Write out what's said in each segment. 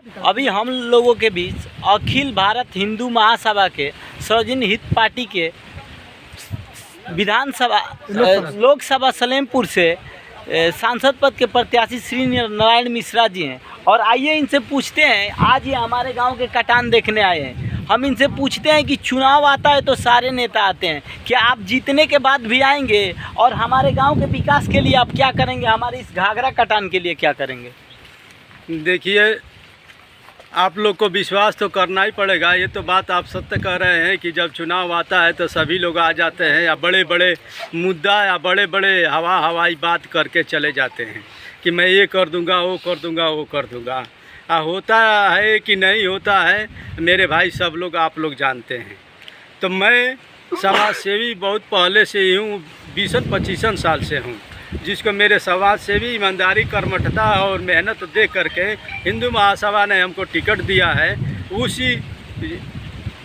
अभी हम लोगों के बीच अखिल भारत हिंदू महासभा के सर्वजन हित पार्टी के विधानसभा लोकसभा सलेमपुर से सांसद पद के प्रत्याशी श्री नारायण मिश्रा जी हैं। और आइए इनसे पूछते हैं, आज ये हमारे गांव के कटान देखने आए हैं। हम इनसे पूछते हैं कि चुनाव आता है तो सारे नेता आते हैं, क्या आप जीतने के बाद भी आएंगे और हमारे गांव के विकास के लिए आप क्या करेंगे, हमारे इस घाघरा कटान के लिए क्या करेंगे? देखिए, आप लोग को विश्वास तो करना ही पड़ेगा। ये तो बात आप सत्य कह रहे हैं कि जब चुनाव आता है तो सभी लोग आ जाते हैं या बड़े बड़े मुद्दा या बड़े बड़े हवाई बात करके चले जाते हैं कि मैं ये कर दूंगा, वो कर दूंगा, वो कर दूंगा। होता है कि नहीं होता है, मेरे भाई सब लोग आप लोग जानते हैं। तो मैं समाज सेवी बहुत पहले से ही हूँ, 20-25 साल से हूँ, जिसको मेरे समाज से भी ईमानदारी, कर्मठता और मेहनत दे करके हिंदू महासभा ने हमको टिकट दिया है। उसी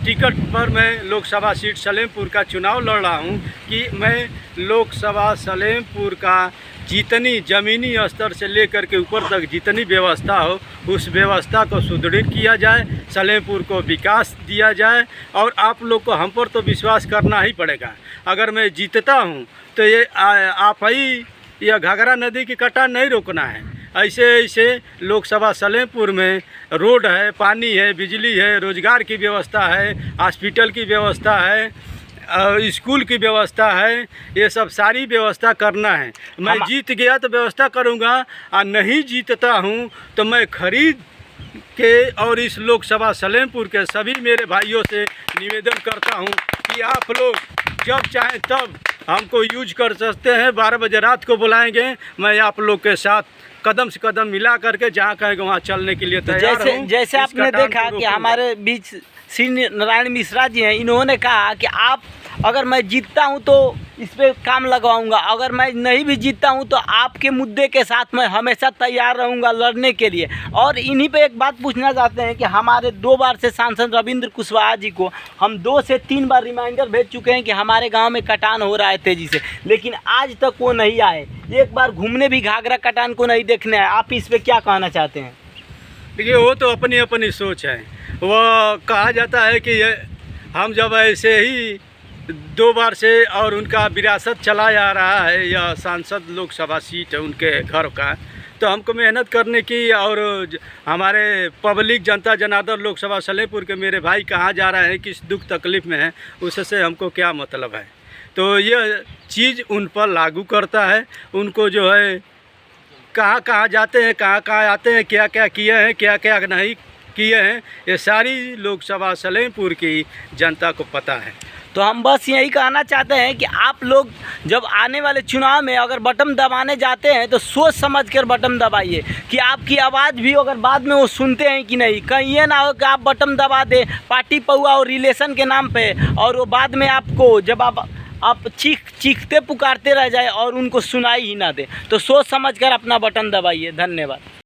टिकट पर मैं लोकसभा सीट सलेमपुर का चुनाव लड़ रहा हूँ कि मैं लोकसभा सलेमपुर का जितनी ज़मीनी स्तर से लेकर के ऊपर तक जितनी व्यवस्था हो, उस व्यवस्था को सुदृढ़ किया जाए, सलेमपुर को विकास दिया जाए। और आप लोग को हम पर तो विश्वास करना ही पड़ेगा। अगर मैं जीतता हूँ तो ये आप ही यह घाघरा नदी की कटान नहीं रोकना है। ऐसे ऐसे लोकसभा सलेमपुर में रोड है, पानी है, बिजली है, रोजगार की व्यवस्था है, हॉस्पिटल की व्यवस्था है, स्कूल की व्यवस्था है, ये सब सारी व्यवस्था करना है। मैं जीत गया तो व्यवस्था करूँगा, और नहीं जीतता हूँ तो मैं खरीद के और इस लोकसभा सलेमपुर के सभी मेरे भाइयों से निवेदन करता हूँ कि आप लोग जब चाहें तब हमको यूज कर सकते हैं। 12 बजे रात को बुलाएंगे, मैं आप लोग के साथ कदम से कदम मिला करके जहाँ कहेंगे वहाँ चलने के लिए तैयार हूँ। जैसे आपने देखा कि हमारे बीच श्री नारायण मिश्रा जी हैं, इन्होंने कहा कि आप अगर मैं जीतता हूं तो इस पे काम लगवाऊंगा, अगर मैं नहीं भी जीतता हूं तो आपके मुद्दे के साथ मैं हमेशा तैयार रहूंगा लड़ने के लिए। और इन्हीं पे एक बात पूछना चाहते हैं कि हमारे 2 बार से सांसद रविंद्र कुशवाहा जी को हम 2 से 3 बार रिमाइंडर भेज चुके हैं कि हमारे गांव में कटान हो रहा है तेज़ी से, लेकिन आज तक वो नहीं आए। एक बार घूमने भी घाघरा कटान को नहीं देखने आए। आप इस पर क्या कहना चाहते हैं? देखिए, वो तो अपनी अपनी सोच है। वो कहा जाता है कि हम जब ऐसे ही 2 बार से और उनका विरासत चला जा रहा है, या सांसद लोकसभा सीट है उनके घर का, तो हमको मेहनत करने की। और हमारे पब्लिक जनता जनार्दन लोकसभा सलेमपुर के मेरे भाई कहाँ जा रहे हैं, किस दुख तकलीफ़ में हैं, उससे हमको क्या मतलब है। तो यह चीज़ उन पर लागू करता है। उनको जो है कहाँ कहाँ जाते हैं, कहाँ कहाँ आते हैं, क्या क्या किए हैं, क्या क्या नहीं किए हैं, ये सारी लोकसभा सलेमपुर की जनता को पता है। तो हम बस यही कहना चाहते हैं कि आप लोग जब आने वाले चुनाव में अगर बटन दबाने जाते हैं तो सोच समझ कर बटन दबाइए, कि आपकी आवाज़ भी अगर बाद में वो सुनते हैं कि नहीं। कहीं ये ना हो कि आप बटन दबा दें पार्टी पौआ और रिलेशन के नाम पे, और वो बाद में आपको जब आप चीखते पुकारते रह जाए और उनको सुनाई ही ना दे। तो सोच समझ कर अपना बटन दबाइए। धन्यवाद।